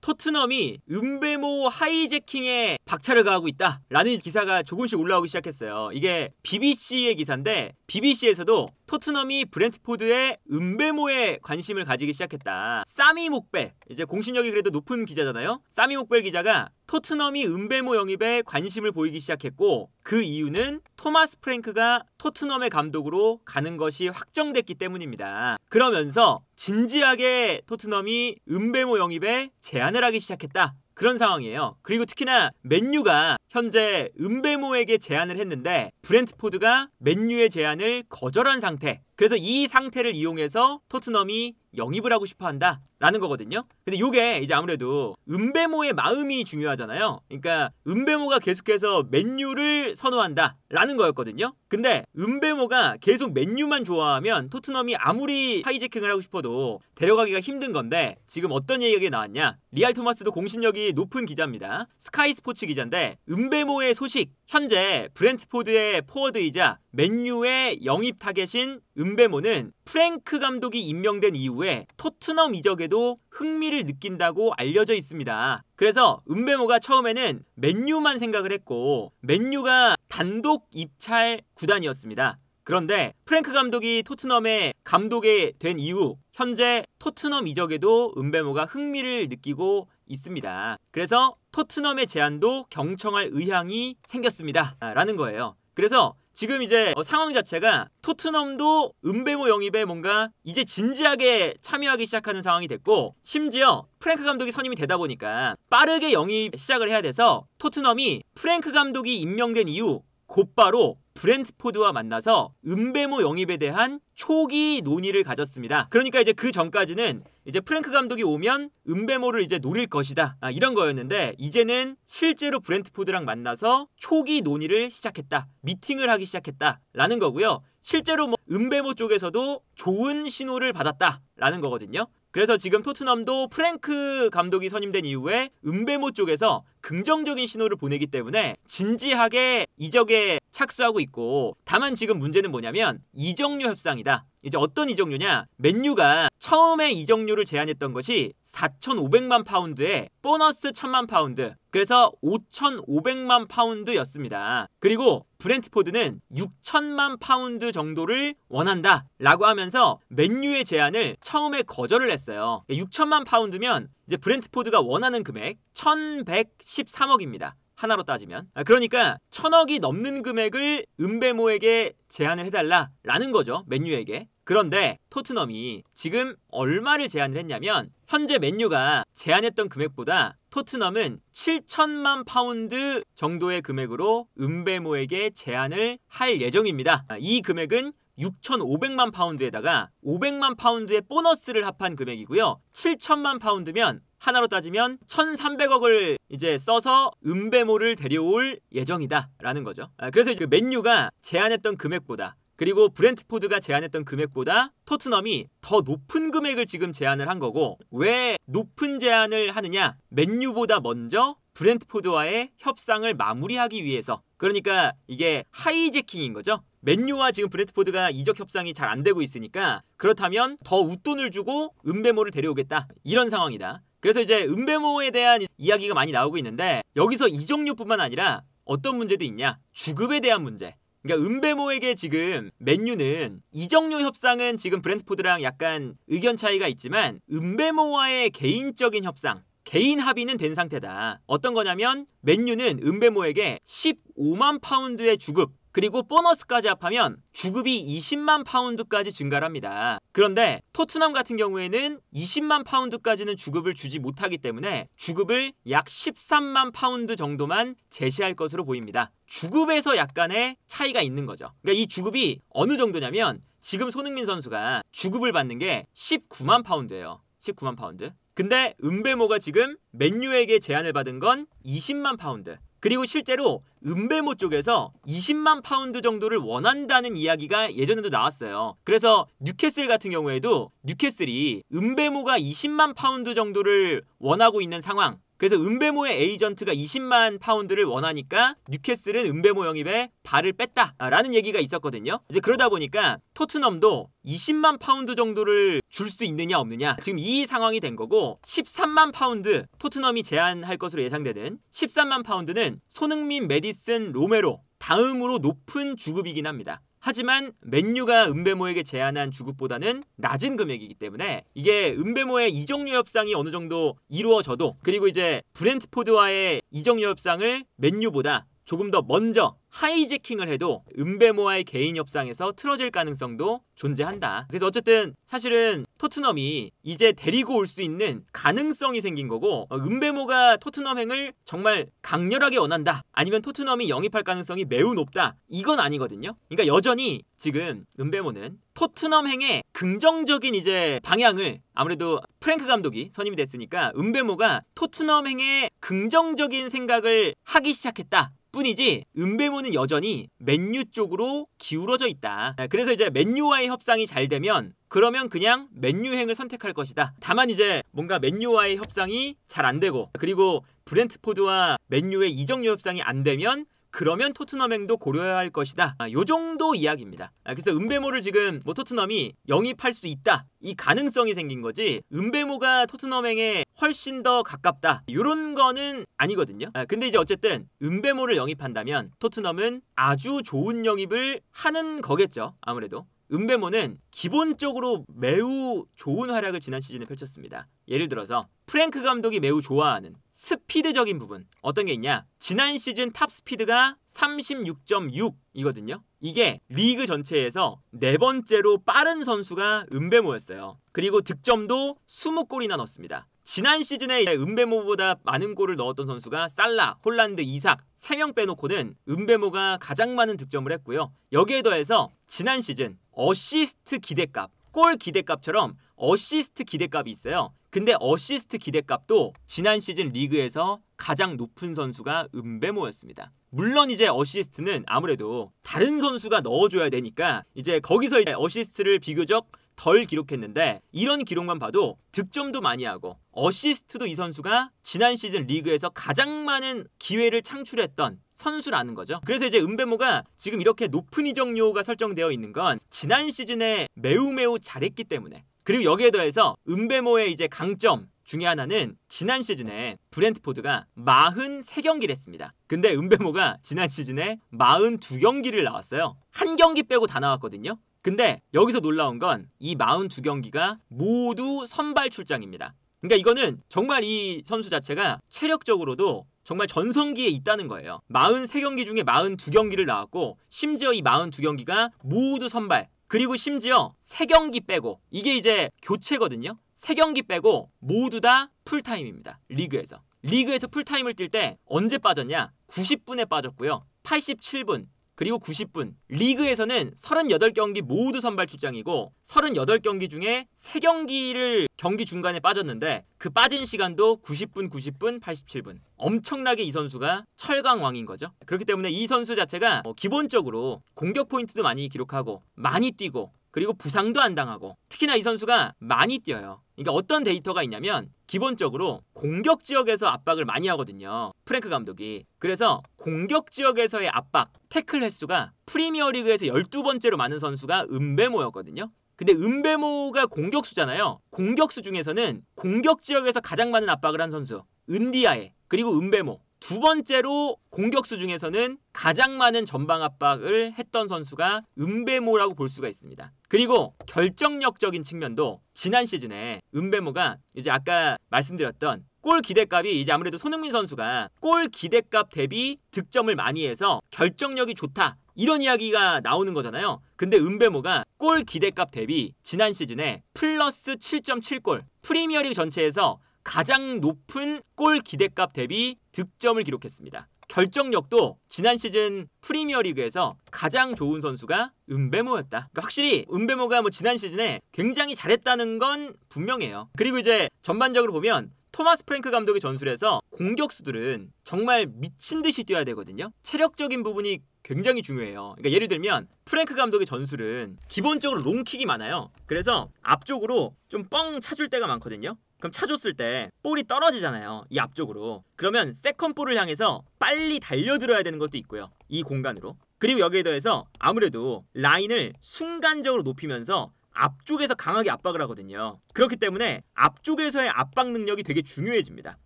토트넘이 은배모 하이제킹에 박차를 가하고 있다라는 기사가 조금씩 올라오기 시작했어요. 이게 BBC의 기사인데 BBC에서도 토트넘이 브렌트포드의 은배모에 관심을 가지기 시작했다. 사미 목벨, 이제 공신력이 그래도 높은 기자잖아요. 사미 목벨 기자가 토트넘이 은배모 영입에 관심을 보이기 시작했고 그 이유는 토마스 프랭크가 토트넘의 감독으로 가는 것이 확정됐기 때문입니다. 그러면서 진지하게 토트넘이 은배모 영입에 제안을 하기 시작했다. 그런 상황이에요. 그리고 특히나 맨유가 현재 은배모에게 제안을 했는데 브렌트포드가 맨유의 제안을 거절한 상태. 그래서 이 상태를 이용해서 토트넘이 영입을 하고 싶어 한다 라는 거거든요. 근데 이게 이제 아무래도 은배모의 마음이 중요하잖아요. 그러니까 은배모가 계속해서 맨유를 선호한다 라는 거였거든요. 근데 은배모가 계속 맨유만 좋아하면 토트넘이 아무리 하이제킹을 하고 싶어도 데려가기가 힘든 건데 지금 어떤 얘기가 나왔냐. 리알 토마스도 공신력이 높은 기자입니다. 스카이 스포츠 기자인데 은배모의 소식, 현재 브렌트포드의 포워드이자 맨유의 영입 타겟인 은배모는 프랭크 감독이 임명된 이후에 토트넘 이적에도 흥미를 느낀다고 알려져 있습니다. 그래서 은배모가 처음에는 맨유만 생각을 했고 맨유가 단독 입찰 구단이었습니다. 그런데 프랭크 감독이 토트넘의 감독이 된 이후 현재 토트넘 이적에도 은배모가 흥미를 느끼고 있습니다. 그래서 토트넘의 제안도 경청할 의향이 생겼습니다 라는 거예요. 그래서 지금 이제 상황 자체가 토트넘도 은배모 영입에 뭔가 이제 진지하게 참여하기 시작하는 상황이 됐고 심지어 프랭크 감독이 선임이 되다 보니까 빠르게 영입 시작을 해야 돼서 토트넘이 프랭크 감독이 임명된 이후 곧바로 브렌트포드와 만나서 은배모 영입에 대한 초기 논의를 가졌습니다. 그러니까 이제 그 전까지는 이제 프랭크 감독이 오면 은배모를 이제 노릴 것이다 이런 거였는데 이제는 실제로 브렌트포드랑 만나서 초기 논의를 시작했다. 미팅을 하기 시작했다 라는 거고요. 실제로 뭐 은배모 쪽에서도 좋은 신호를 받았다라는 거거든요. 그래서 지금 토트넘도 프랭크 감독이 선임된 이후에 은배모 쪽에서 긍정적인 신호를 보내기 때문에 진지하게 이적에 착수하고 있고 다만 지금 문제는 뭐냐면 이적료 협상이다. 이제 어떤 이적료냐? 맨유가 처음에 이적료를 제안했던 것이 4,500만 파운드에 보너스 1,000만 파운드. 그래서 5,500만 파운드였습니다. 그리고 브렌트포드는 6,000만 파운드 정도를 원한다 라고 하면서 맨유의 제안을 처음에 거절을 했어요. 6,000만 파운드면 이제 브렌트포드가 원하는 금액 1,113억입니다. 하나로 따지면. 그러니까 1,000억이 넘는 금액을 은배모에게 제안을 해달라라는 거죠. 맨유에게. 그런데 토트넘이 지금 얼마를 제안을 했냐면 현재 맨유가 제안했던 금액보다 토트넘은 7,000만 파운드 정도의 금액으로 은배모에게 제안을 할 예정입니다. 이 금액은 6,500만 파운드에다가 500만 파운드의 보너스를 합한 금액이고요. 7,000만 파운드면 하나로 따지면 1,300억을 이제 써서 은배모를 데려올 예정이다 라는 거죠. 그래서 그 맨유가 제안했던 금액보다 그리고 브렌트포드가 제안했던 금액보다 토트넘이 더 높은 금액을 지금 제안을 한 거고 왜 높은 제안을 하느냐? 맨유보다 먼저 브렌트포드와의 협상을 마무리하기 위해서. 그러니까 이게 하이제킹인 거죠. 맨유와 지금 브렌트포드가 이적 협상이 잘 안 되고 있으니까 그렇다면 더 웃돈을 주고 은배모를 데려오겠다 이런 상황이다. 그래서 이제 은배모에 대한 이야기가 많이 나오고 있는데 여기서 이적료뿐만 아니라 어떤 문제도 있냐? 주급에 대한 문제. 그러니까 은배모에게 지금 맨유는 이적료 협상은 지금 브렌트포드랑 약간 의견 차이가 있지만 은배모와의 개인적인 협상, 개인 합의는 된 상태다. 어떤 거냐면 맨유는 은배모에게 15만 파운드의 주급 그리고 보너스까지 합하면 주급이 20만 파운드까지 증가를 합니다. 그런데 토트넘 같은 경우에는 20만 파운드까지는 주급을 주지 못하기 때문에 주급을 약 13만 파운드 정도만 제시할 것으로 보입니다. 주급에서 약간의 차이가 있는 거죠. 그러니까 이 주급이 어느 정도냐면 지금 손흥민 선수가 주급을 받는 게 19만 파운드예요. 19만 파운드. 근데 은배모가 지금 맨유에게 제안을 받은 건 20만 파운드. 그리고 실제로 은배모 쪽에서 20만 파운드 정도를 원한다는 이야기가 예전에도 나왔어요. 그래서 뉴캐슬 같은 경우에도 뉴캐슬이 은배모가 20만 파운드 정도를 원하고 있는 상황, 그래서 은베모의 에이전트가 20만 파운드를 원하니까 뉴캐슬은 은베모 영입에 발을 뺐다라는 얘기가 있었거든요. 이제 그러다 보니까 토트넘도 20만 파운드 정도를 줄 수 있느냐 없느냐 지금 이 상황이 된 거고 13만 파운드 토트넘이 제안할 것으로 예상되는 13만 파운드는 손흥민, 메디슨, 로메로 다음으로 높은 주급이긴 합니다. 하지만 맨유가 은베모에게 제안한 주급보다는 낮은 금액이기 때문에 이게 은베모의 이적료 협상이 어느 정도 이루어져도 그리고 이제 브렌트포드와의 이적료 협상을 맨유보다 조금 더 먼저 하이제킹을 해도 은베모와의 개인 협상에서 틀어질 가능성도 존재한다. 그래서 어쨌든 사실은 토트넘이 이제 데리고 올 수 있는 가능성이 생긴 거고 은베모가 토트넘행을 정말 강렬하게 원한다. 아니면 토트넘이 영입할 가능성이 매우 높다. 이건 아니거든요. 그러니까 여전히 지금 은베모는 토트넘행의 긍정적인 이제 방향을 아무래도 프랭크 감독이 선임이 됐으니까 은베모가 토트넘행의 긍정적인 생각을 하기 시작했다. 뿐이지 은베모는 여전히 맨유 쪽으로 기울어져 있다. 그래서 이제 맨유와의 협상이 잘 되면 그러면 그냥 맨유행을 선택할 것이다. 다만 이제 뭔가 맨유와의 협상이 잘 안 되고 그리고 브렌트포드와 맨유의 이적료 협상이 안 되면 그러면 토트넘행도 고려해야 할 것이다. 요 정도 이야기입니다. 그래서 은베모를 지금 뭐 토트넘이 영입할 수 있다. 이 가능성이 생긴 거지 은베모가 토트넘행에 훨씬 더 가깝다. 이런 거는 아니거든요. 근데 이제 어쨌든 은베모를 영입한다면 토트넘은 아주 좋은 영입을 하는 거겠죠. 아무래도. 은베모는 기본적으로 매우 좋은 활약을 지난 시즌에 펼쳤습니다. 예를 들어서 프랭크 감독이 매우 좋아하는 스피드적인 부분 어떤 게 있냐? 지난 시즌 탑 스피드가 36.6이거든요. 이게 리그 전체에서 네 번째로 빠른 선수가 은베모였어요. 그리고 득점도 20골이나 넣었습니다. 지난 시즌에 은베모보다 많은 골을 넣었던 선수가 살라, 홀란드, 이삭 3명 빼놓고는 은베모가 가장 많은 득점을 했고요. 여기에 더해서 지난 시즌 어시스트 기대값, 골 기대값처럼 어시스트 기대값이 있어요. 근데 어시스트 기대값도 지난 시즌 리그에서 가장 높은 선수가 은베모였습니다. 물론 이제 어시스트는 아무래도 다른 선수가 넣어줘야 되니까 이제 거기서 이제 어시스트를 비교적 덜 기록했는데 이런 기록만 봐도 득점도 많이 하고 어시스트도 이 선수가 지난 시즌 리그에서 가장 많은 기회를 창출했던 선수라는 거죠. 그래서 이제 은베모가 지금 이렇게 높은 이적료가 설정되어 있는 건 지난 시즌에 매우 잘했기 때문에 그리고 여기에 더해서 은베모의 이제 강점 중에 하나는 지난 시즌에 브렌트포드가 43경기를 했습니다. 근데 은베모가 지난 시즌에 42경기를 나왔어요. 한 경기 빼고 다 나왔거든요. 근데 여기서 놀라운 건 이 42경기가 모두 선발 출장입니다. 그러니까 이거는 정말 이 선수 자체가 체력적으로도 정말 전성기에 있다는 거예요. 43경기 중에 42경기를 나왔고 심지어 이 42경기가 모두 선발 그리고 심지어 3경기 빼고 이게 이제 교체거든요. 3경기 빼고 모두 다 풀타임입니다. 리그에서 풀타임을 뛸 때 언제 빠졌냐? 90분에 빠졌고요. 87분 그리고 90분 리그에서는 38경기 모두 선발 출장이고 38경기 중에 3경기를 경기 중간에 빠졌는데 그 빠진 시간도 90분, 87분 엄청나게 이 선수가 철강왕인 거죠. 그렇기 때문에 이 선수 자체가 기본적으로 공격 포인트도 많이 기록하고 많이 뛰고 그리고 부상도 안 당하고 특히나 이 선수가 많이 뛰어요. 그러니까 어떤 데이터가 있냐면 기본적으로 공격 지역에서 압박을 많이 하거든요. 프랭크 감독이. 그래서 공격 지역에서의 압박, 태클 횟수가 프리미어리그에서 12번째로 많은 선수가 은베모였거든요. 근데 은베모가 공격수잖아요. 공격수 중에서는 공격 지역에서 가장 많은 압박을 한 선수 은디아에 그리고 은베모 두 번째로 공격수 중에서는 가장 많은 전방 압박을 했던 선수가 은베모라고 볼 수가 있습니다. 그리고 결정력적인 측면도 지난 시즌에 은베모가 이제 아까 말씀드렸던 골 기대값이 이제 아무래도 손흥민 선수가 골 기대값 대비 득점을 많이 해서 결정력이 좋다. 이런 이야기가 나오는 거잖아요. 근데 은베모가 골 기대값 대비 지난 시즌에 플러스 7.7골 프리미어리그 전체에서 가장 높은 골 기대값 대비 득점을 기록했습니다. 결정력도 지난 시즌 프리미어리그에서 가장 좋은 선수가 은베모였다. 그러니까 확실히 은베모가 지난 시즌에 굉장히 잘했다는 건 분명해요. 그리고 이제 전반적으로 보면 토마스 프랭크 감독의 전술에서 공격수들은 정말 미친 듯이 뛰어야 되거든요. 체력적인 부분이 굉장히 중요해요. 그러니까 예를 들면 프랭크 감독의 전술은 기본적으로 롱킥이 많아요. 그래서 앞쪽으로 좀 뻥 차줄 때가 많거든요. 그럼 차줬을 때 볼이 떨어지잖아요. 이 앞쪽으로. 그러면 세컨 볼을 향해서 빨리 달려들어야 되는 것도 있고요. 이 공간으로. 그리고 여기에 더해서 아무래도 라인을 순간적으로 높이면서 앞쪽에서 강하게 압박을 하거든요. 그렇기 때문에 앞쪽에서의 압박 능력이 되게 중요해집니다.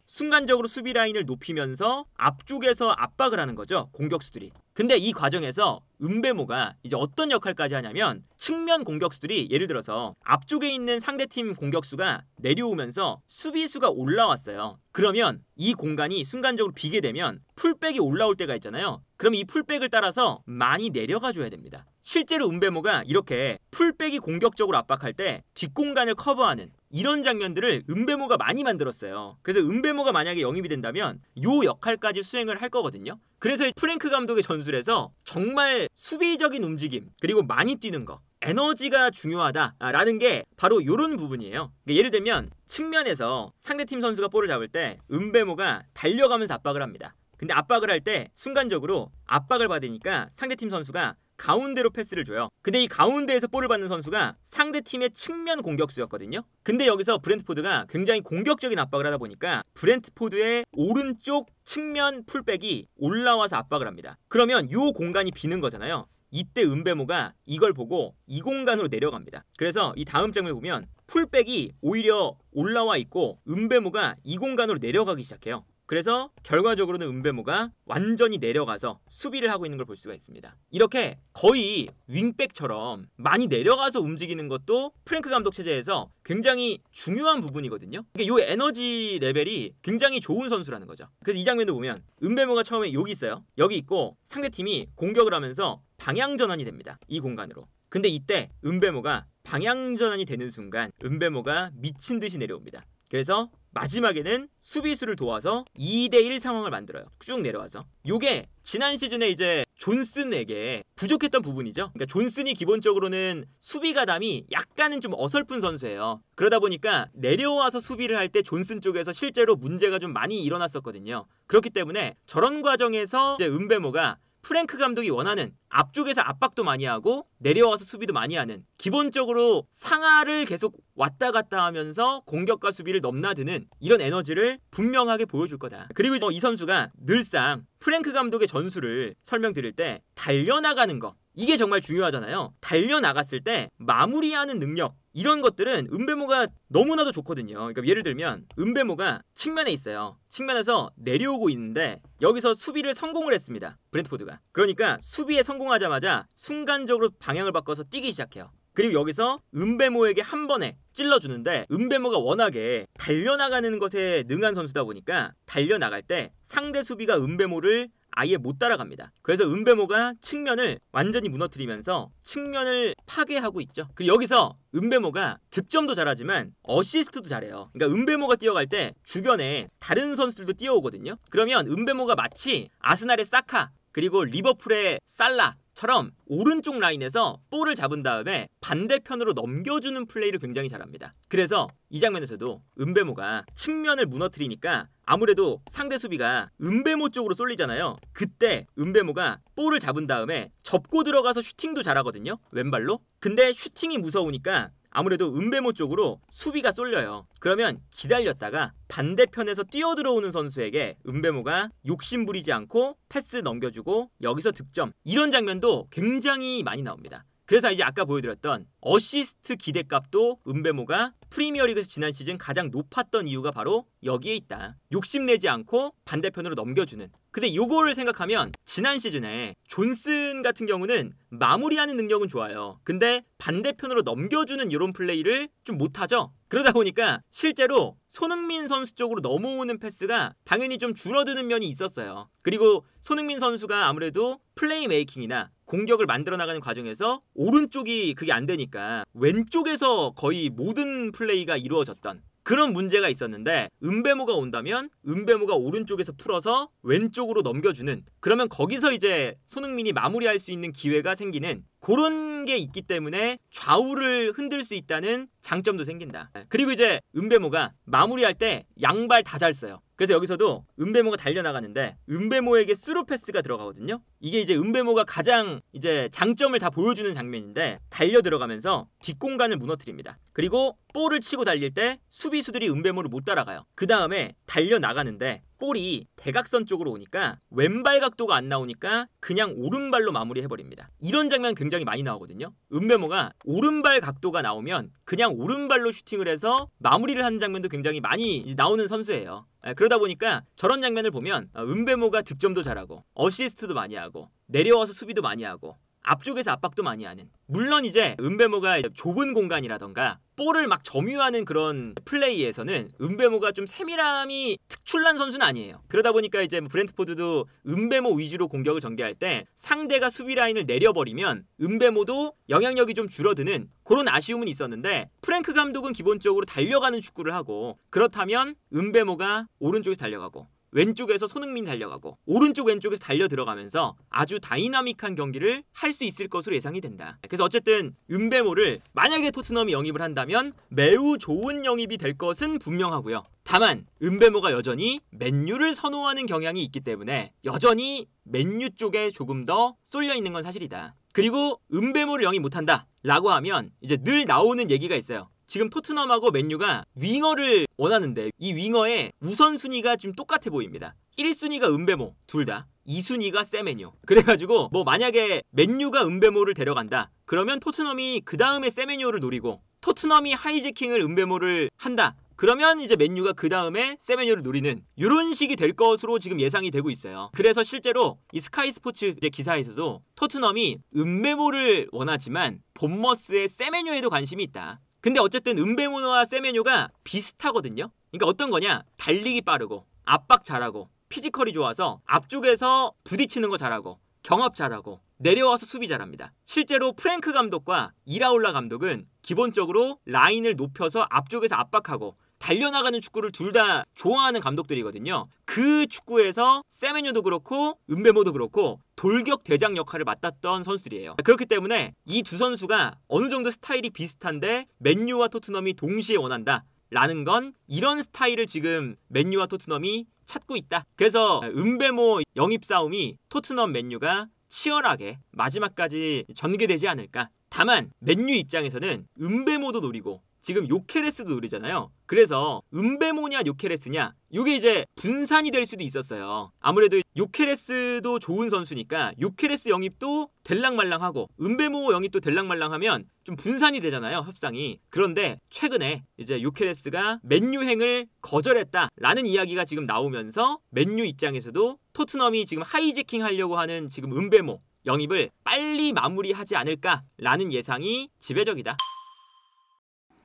순간적으로 수비 라인을 높이면서 앞쪽에서 압박을 하는 거죠. 공격수들이. 근데 이 과정에서 은배모가 이제 어떤 역할까지 하냐면 측면 공격수들이 예를 들어서 앞쪽에 있는 상대팀 공격수가 내려오면서 수비수가 올라왔어요. 그러면 이 공간이 순간적으로 비게 되면 풀백이 올라올 때가 있잖아요. 그럼 이 풀백을 따라서 많이 내려가 줘야 됩니다. 실제로 은배모가 이렇게 풀백이 공격적으로 압박할 때 뒷공간을 커버하는 이런 장면들을 은배모가 많이 만들었어요. 그래서 은배모가 만약에 영입이 된다면 요 역할까지 수행을 할 거거든요. 그래서 프랭크 감독의 전술에서 정말 수비적인 움직임 그리고 많이 뛰는 거 에너지가 중요하다라는 게 바로 이런 부분이에요. 예를 들면 측면에서 상대팀 선수가 볼을 잡을 때 은배모가 달려가면서 압박을 합니다. 근데 압박을 할 때 순간적으로 압박을 받으니까 상대팀 선수가 가운데로 패스를 줘요. 근데 이 가운데에서 볼을 받는 선수가 상대팀의 측면 공격수였거든요. 근데 여기서 브랜트포드가 굉장히 공격적인 압박을 하다 보니까 브랜트포드의 오른쪽 측면 풀백이 올라와서 압박을 합니다. 그러면 이 공간이 비는 거잖아요. 이때 은배모가 이걸 보고 이 공간으로 내려갑니다. 그래서 이 다음 장면을 보면 풀백이 오히려 올라와 있고 은배모가 이 공간으로 내려가기 시작해요. 그래서 결과적으로는 은배모가 완전히 내려가서 수비를 하고 있는 걸 볼 수가 있습니다. 이렇게 거의 윙백처럼 많이 내려가서 움직이는 것도 프랭크 감독 체제에서 굉장히 중요한 부분이거든요. 그러니까 이 에너지 레벨이 굉장히 좋은 선수라는 거죠. 그래서 이 장면도 보면 은배모가 처음에 여기 있어요. 여기 있고 상대팀이 공격을 하면서 방향 전환이 됩니다. 이 공간으로. 근데 이때 은배모가 방향 전환이 되는 순간 은배모가 미친 듯이 내려옵니다. 그래서 마지막에는 수비수를 도와서 2대1 상황을 만들어요. 쭉 내려와서. 요게 지난 시즌에 이제 존슨에게 부족했던 부분이죠. 그러니까 존슨이 기본적으로는 수비 가담이 약간은 좀 어설픈 선수예요. 그러다 보니까 내려와서 수비를 할 때 존슨 쪽에서 실제로 문제가 좀 많이 일어났었거든요. 그렇기 때문에 저런 과정에서 이제 은배모가 프랭크 감독이 원하는 앞쪽에서 압박도 많이 하고 내려와서 수비도 많이 하는 기본적으로 상하를 계속 왔다 갔다 하면서 공격과 수비를 넘나드는 이런 에너지를 분명하게 보여줄 거다. 그리고 이 선수가 늘상 프랭크 감독의 전술을 설명드릴 때 달려나가는 거 이게 정말 중요하잖아요. 달려나갔을 때 마무리하는 능력 이런 것들은 은배모가 너무나도 좋거든요. 그러니까 예를 들면 은배모가 측면에 있어요. 측면에서 내려오고 있는데 여기서 수비를 성공을 했습니다. 브랜트포드가. 그러니까 수비에 성공하자마자 순간적으로 방향을 바꿔서 뛰기 시작해요. 그리고 여기서 은배모에게 한 번에 찔러주는데 은배모가 워낙에 달려나가는 것에 능한 선수다 보니까 달려나갈 때 상대 수비가 은배모를 아예 못 따라갑니다. 그래서 은배모가 측면을 완전히 무너뜨리면서 측면을 파괴하고 있죠. 그리고 여기서 은배모가 득점도 잘하지만 어시스트도 잘해요. 그러니까 은배모가 뛰어갈 때 주변에 다른 선수들도 뛰어오거든요. 그러면 은배모가 마치 아스날의 사카 그리고 리버풀의 살라처럼 오른쪽 라인에서 볼을 잡은 다음에 반대편으로 넘겨주는 플레이를 굉장히 잘합니다. 그래서 이 장면에서도 은배모가 측면을 무너뜨리니까 아무래도 상대 수비가 은배모 쪽으로 쏠리잖아요. 그때 은배모가 볼을 잡은 다음에 접고 들어가서 슈팅도 잘하거든요. 왼발로. 근데 슈팅이 무서우니까 아무래도 은배모 쪽으로 수비가 쏠려요. 그러면 기다렸다가 반대편에서 뛰어들어오는 선수에게 은배모가 욕심부리지 않고 패스 넘겨주고 여기서 득점 이런 장면도 굉장히 많이 나옵니다. 그래서 이제 아까 보여드렸던 어시스트 기대값도 은배모가 프리미어리그에서 지난 시즌 가장 높았던 이유가 바로 여기에 있다. 욕심내지 않고 반대편으로 넘겨주는. 근데 요거를 생각하면 지난 시즌에 존슨 같은 경우는 마무리하는 능력은 좋아요. 근데 반대편으로 넘겨주는 이런 플레이를 좀 못하죠. 그러다 보니까 실제로 손흥민 선수 쪽으로 넘어오는 패스가 당연히 좀 줄어드는 면이 있었어요. 그리고 손흥민 선수가 아무래도 플레이 메이킹이나 공격을 만들어 나가는 과정에서 오른쪽이 그게 안 되니까 왼쪽에서 거의 모든 플레이가 이루어졌던 그런 문제가 있었는데 은배모가 온다면 은배모가 오른쪽에서 풀어서 왼쪽으로 넘겨주는 그러면 거기서 이제 손흥민이 마무리할 수 있는 기회가 생기는 그런 게 있기 때문에 좌우를 흔들 수 있다는 장점도 생긴다. 그리고 이제 은배모가 마무리할 때 양발 다 잘 써요. 그래서 여기서도 은배모가 달려나가는데 은배모에게 스루 패스가 들어가거든요. 이게 이제 은배모가 가장 이제 장점을 다 보여주는 장면인데 달려 들어가면서 뒷공간을 무너뜨립니다. 그리고 볼을 치고 달릴 때 수비수들이 은배모를 못 따라가요. 그 다음에 달려나가는데 볼이 대각선 쪽으로 오니까 왼발 각도가 안 나오니까 그냥 오른발로 마무리해버립니다. 이런 장면 굉장히 많이 나오거든요. 은배모가 오른발 각도가 나오면 그냥 오른발로 슈팅을 해서 마무리를 하는 장면도 굉장히 많이 나오는 선수예요. 그러다 보니까 저런 장면을 보면 은배모가 득점도 잘하고 어시스트도 많이 하고 내려와서 수비도 많이 하고 앞쪽에서 압박도 많이 하는, 물론 이제 은배모가 좁은 공간이라던가 볼을 막 점유하는 그런 플레이에서는 은배모가 좀 세밀함이 특출난 선수는 아니에요. 그러다 보니까 이제 브렌트포드도 은배모 위주로 공격을 전개할 때 상대가 수비 라인을 내려버리면 은배모도 영향력이 좀 줄어드는 그런 아쉬움은 있었는데, 프랭크 감독은 기본적으로 달려가는 축구를 하고, 그렇다면 은배모가 오른쪽에서 달려가고 왼쪽에서 손흥민이 달려가고 오른쪽 왼쪽에서 달려 들어가면서 아주 다이나믹한 경기를 할 수 있을 것으로 예상이 된다. 그래서 어쨌든 은배모를 만약에 토트넘이 영입을 한다면 매우 좋은 영입이 될 것은 분명하고요. 다만 은배모가 여전히 맨유를 선호하는 경향이 있기 때문에 여전히 맨유 쪽에 조금 더 쏠려 있는 건 사실이다. 그리고 은배모를 영입 못한다 라고 하면 이제 늘 나오는 얘기가 있어요. 지금 토트넘하고 맨유가 윙어를 원하는데 이 윙어의 우선순위가 좀 똑같아 보입니다. 1순위가 은배모 둘 다, 2순위가 세메뇨. 그래가지고 뭐 만약에 맨유가 은배모를 데려간다 그러면 토트넘이 그 다음에 세메뇨를 노리고, 토트넘이 하이제킹을 은배모를 한다 그러면 이제 맨유가 그 다음에 세메뇨를 노리는 이런 식이 될 것으로 지금 예상이 되고 있어요. 그래서 실제로 이 스카이 스포츠 기사에서도 토트넘이 은배모를 원하지만 본머스의 세메뇨에도 관심이 있다. 근데 어쨌든 은배모와 세메뇨가 비슷하거든요. 그러니까 어떤 거냐, 달리기 빠르고 압박 잘하고 피지컬이 좋아서 앞쪽에서 부딪히는 거 잘하고 경합 잘하고 내려와서 수비 잘합니다. 실제로 프랭크 감독과 이라올라 감독은 기본적으로 라인을 높여서 앞쪽에서 압박하고 달려나가는 축구를 둘 다 좋아하는 감독들이거든요. 그 축구에서 세메뇨도 그렇고 은배모도 그렇고 돌격 대장 역할을 맡았던 선수들이에요. 그렇기 때문에 이 두 선수가 어느 정도 스타일이 비슷한데 맨유와 토트넘이 동시에 원한다 라는 건 이런 스타일을 지금 맨유와 토트넘이 찾고 있다. 그래서 은배모 영입 싸움이 토트넘 맨유가 치열하게 마지막까지 전개되지 않을까. 다만 맨유 입장에서는 은배모도 노리고 지금 요케레스도 노리잖아요. 그래서 은배모냐 요케레스냐 요게 이제 분산이 될 수도 있었어요. 아무래도 요케레스도 좋은 선수니까 요케레스 영입도 될랑말랑하고 은배모 영입도 될랑말랑하면 좀 분산이 되잖아요, 협상이. 그런데 최근에 이제 요케레스가 맨유행을 거절했다라는 이야기가 지금 나오면서 맨유 입장에서도 토트넘이 지금 하이제킹 하려고 하는 지금 은배모 영입을 빨리 마무리하지 않을까라는 예상이 지배적이다.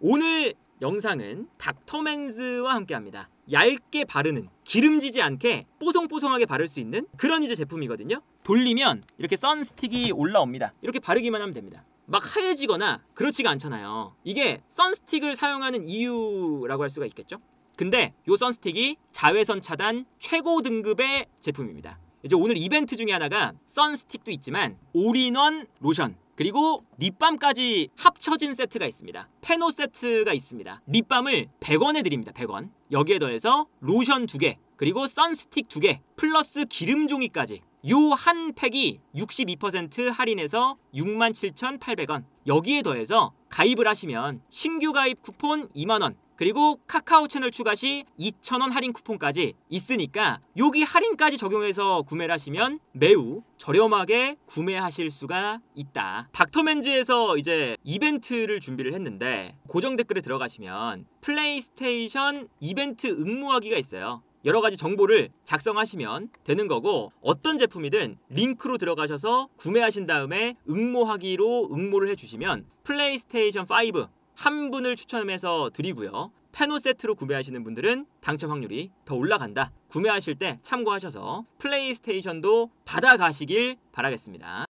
오늘 영상은 닥터맨즈와 함께합니다. 얇게 바르는, 기름지지 않게 뽀송뽀송하게 바를 수 있는 그런 이제 제품이거든요. 돌리면 이렇게 선스틱이 올라옵니다. 이렇게 바르기만 하면 됩니다. 막 하얘지거나 그렇지가 않잖아요. 이게 선스틱을 사용하는 이유라고 할 수가 있겠죠. 근데 이 선스틱이 자외선 차단 최고 등급의 제품입니다. 이제 오늘 이벤트 중에 하나가 선스틱도 있지만 올인원 로션 그리고 립밤까지 합쳐진 세트가 있습니다. 페노 세트가 있습니다. 립밤을 100원에 드립니다. 100원. 여기에 더해서 로션 2개 그리고 선스틱 2개 플러스 기름종이까지 요 한 팩이 62% 할인해서 67,800원. 여기에 더해서 가입을 하시면 신규 가입 쿠폰 2만원 그리고 카카오 채널 추가 시 2,000원 할인 쿠폰까지 있으니까 여기 할인까지 적용해서 구매를 하시면 매우 저렴하게 구매하실 수가 있다. 닥터맨즈에서 이제 이벤트를 준비를 했는데 고정 댓글에 들어가시면 플레이스테이션 이벤트 응모하기가 있어요. 여러 가지 정보를 작성하시면 되는 거고, 어떤 제품이든 링크로 들어가셔서 구매하신 다음에 응모하기로 응모를 해주시면 플레이스테이션 5 한 분을 추첨해서 드리고요. 페노 세트로 구매하시는 분들은 당첨 확률이 더 올라간다. 구매하실 때 참고하셔서 플레이스테이션도 받아가시길 바라겠습니다.